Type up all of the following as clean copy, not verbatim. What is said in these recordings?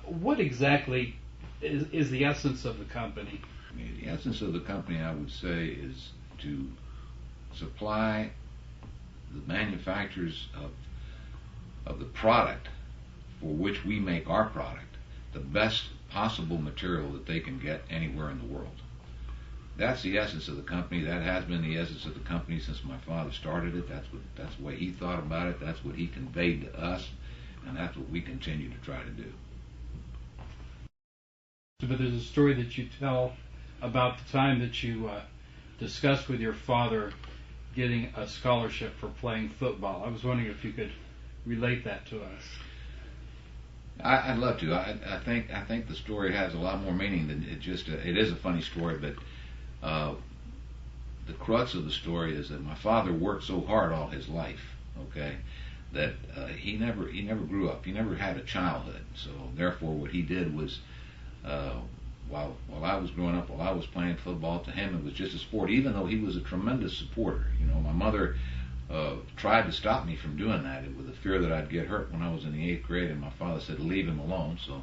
What exactly is the essence of the company? The essence of the company, I would say, is to supply the manufacturers of the product for which we make our product the best possible material that they can get anywhere in the world. That's the essence of the company. That has been the essence of the company since my father started it. That's the way he thought about it. That's what he conveyed to us, and that's what we continue to try to do. But there's a story that you tell about the time that you discussed with your father getting a scholarship for playing football. I was wondering if you could relate that to us. I'd love to. I think the story has a lot more meaning than it just. It is a funny story, but the crux of the story is that my father worked so hard all his life. Okay, that he never grew up. He never had a childhood. So therefore, what he did was, while I was growing up, while I was playing football, to him it was just a sport. Even though he was a tremendous supporter. You know, my mother tried to stop me from doing that with the fear that I'd get hurt when I was in the 8th grade, and my father said, "Leave him alone." So,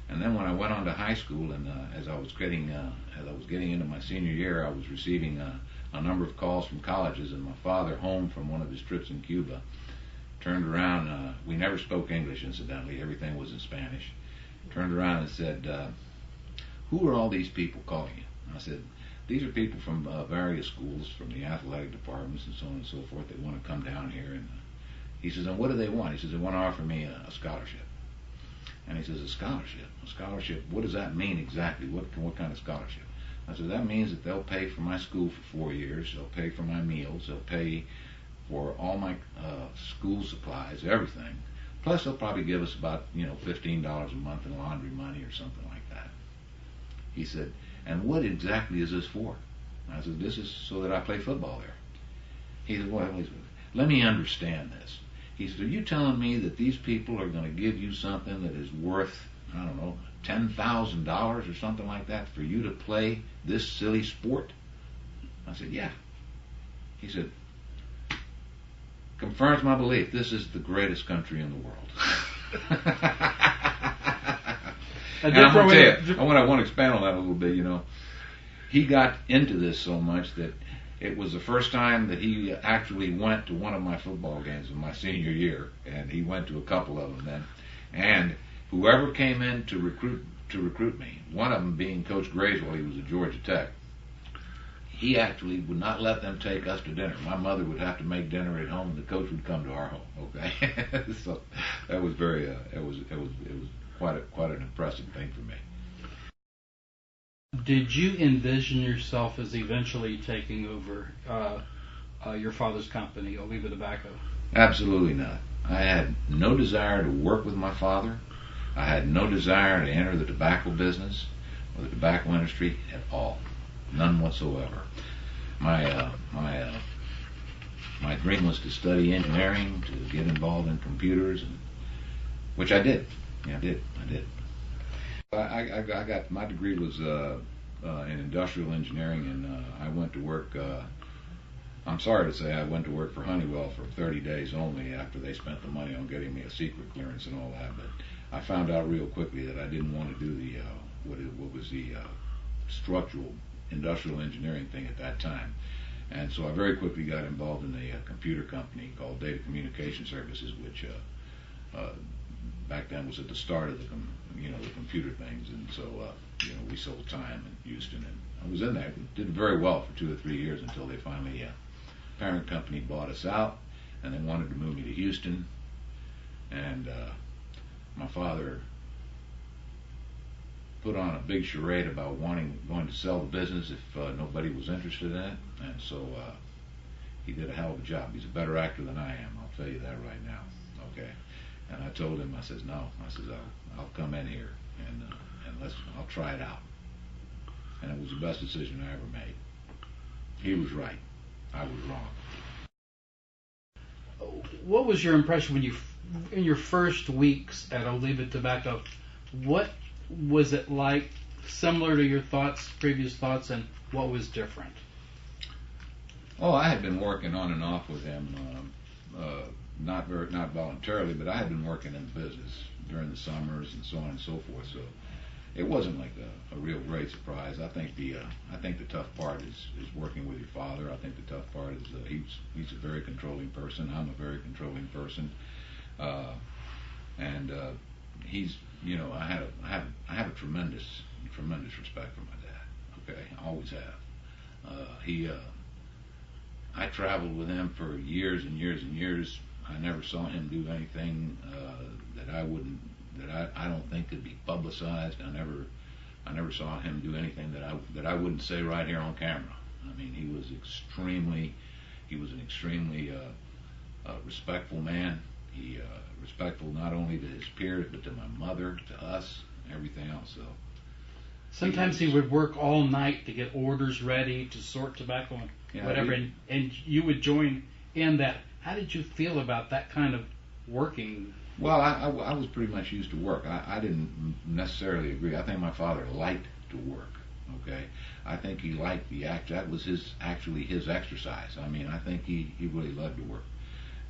and then when I went on to high school, and as I was getting into my senior year, I was receiving a number of calls from colleges, and my father, home from one of his trips in Cuba, turned around. We never spoke English, incidentally. Everything was in Spanish. Turned around and said, "Who are all these people calling you?" And I said, "These are people from various schools, from the athletic departments and so on and so forth. They want to come down here." And he says, "And what do they want?" He says, "They want to offer me a scholarship." And he says, "A scholarship? A scholarship? What does that mean exactly? What kind of scholarship?" I said, "That means that they'll pay for my school for 4 years. They'll pay for my meals. They'll pay for all my school supplies, everything. Plus, they'll probably give us about $15 a month in laundry money or something like that." He said, "And what exactly is this for?" And I said, "This is so that I play football there." He said, "Well, let me understand this." He said, "Are you telling me that these people are going to give you something that is worth, I don't know, $10,000 or something like that for you to play this silly sport?" I said, "Yeah." He said, "Confirms my belief. This is the greatest country in the world." And I'm going to tell you, I want to expand on that a little bit. He got into this so much that it was the first time that he actually went to one of my football games in my senior year, and he went to a couple of them then. And whoever came in to recruit me, one of them being Coach Graves while he was at Georgia Tech, he actually would not let them take us to dinner. My mother would have to make dinner at home, and the coach would come to our home. Okay, so that was very it was quite an impressive thing for me. Did you envision yourself as eventually taking over your father's company, Oliva Tobacco? Absolutely not. I had no desire to work with my father. I had no desire to enter the tobacco business or the tobacco industry at all. None whatsoever. My dream was to study engineering, to get involved in computers, which I did. Yeah, I did. I got my degree was in industrial engineering, and I went to work. I'm sorry to say, I went to work for Honeywell for 30 days only after they spent the money on getting me a secret clearance and all that. But I found out real quickly that I didn't want to do the what was the structural industrial engineering thing at that time. And so I very quickly got involved in a computer company called Data Communication Services, which back then was at the start of the computer things. And so we sold time in Houston, and I was in there. Did very well for 2 or 3 years until they finally parent company bought us out, and they wanted to move me to Houston. And my father put on a big charade about going to sell the business if nobody was interested in it, and so he did a hell of a job. He's a better actor than I am, I'll tell you that right now. Okay, and I told him, I says, "No," I says, I'll come in here and I'll try it out. And it was the best decision I ever made. He was right, I was wrong. What was your impression when in your first weeks at Oliva Tobacco? What was it like, similar to your previous thoughts, and what was different? Oh, I had been working on and off with him not voluntarily, but I had been working in the business during the summers and so on and so forth. So it wasn't like a real great surprise. I think the tough part is working with your father. I think the tough part is he's a very controlling person. I'm a very controlling person, and he's I have a tremendous respect for my dad. Okay, I always have. I traveled with him for years and years and years. I never saw him do anything that I don't think could be publicized. I never saw him do anything that I wouldn't say right here on camera. I mean, he was an extremely respectful man. He respectful not only to his peers but to my mother, to us, and everything else. So sometimes he would work all night to get orders ready to sort tobacco and whatever, and you would join in that. How did you feel about that kind of working? Well, I was pretty much used to work. I didn't necessarily agree. I think my father liked to work. Okay, I think he liked the act. That was actually his exercise. I mean, I think he really loved to work,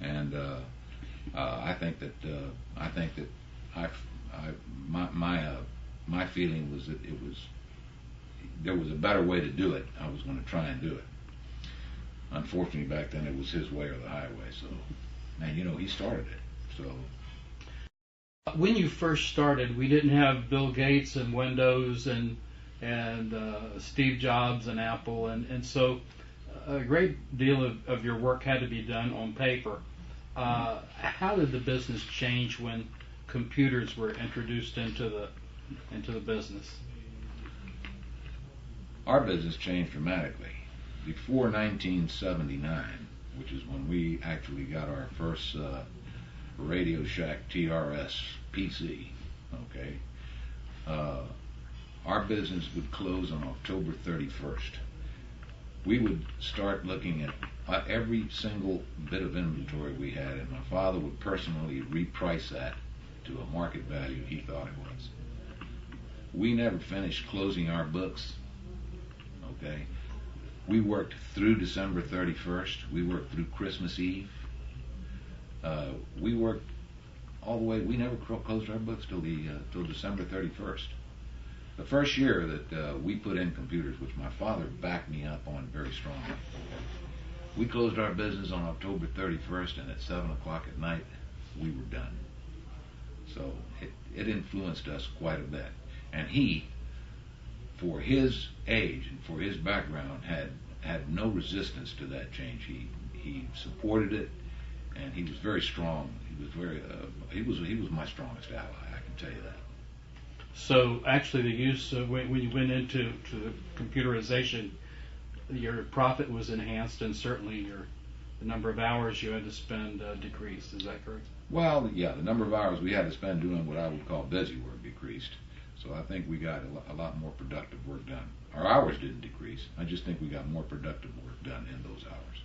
and I think that my feeling was that there was a better way to do it. I was going to try and do it. Unfortunately, back then it was his way or the highway. So, and he started it. So. When you first started, we didn't have Bill Gates and Windows and Steve Jobs and Apple, and so a great deal of your work had to be done on paper. How did the business change when computers were introduced into the business? Our business changed dramatically. Before 1979, which is when we actually got our first Radio Shack TRS PC, okay, our business would close on October 31st. We would start looking at every single bit of inventory we had, and my father would personally reprice that to a market value he thought it was. We never finished closing our books, okay? We worked through December 31st. We worked through Christmas Eve. We worked all the way. We never closed our books till December 31st. The first year that we put in computers, which my father backed me up on very strongly, we closed our business on October 31st, and at 7 o'clock at night, we were done. So it influenced us quite a bit. And he, for his age and for his background, had no resistance to that change. He supported it, and he was very strong. He was my strongest ally. I can tell you that. So actually, the use when you went into the computerization, your profit was enhanced, and certainly the number of hours you had to spend decreased. Is that correct? Well, yeah, the number of hours we had to spend doing what I would call busy work decreased. So I think we got a lot more productive work done. Our hours didn't decrease. I just think we got more productive work done in those hours.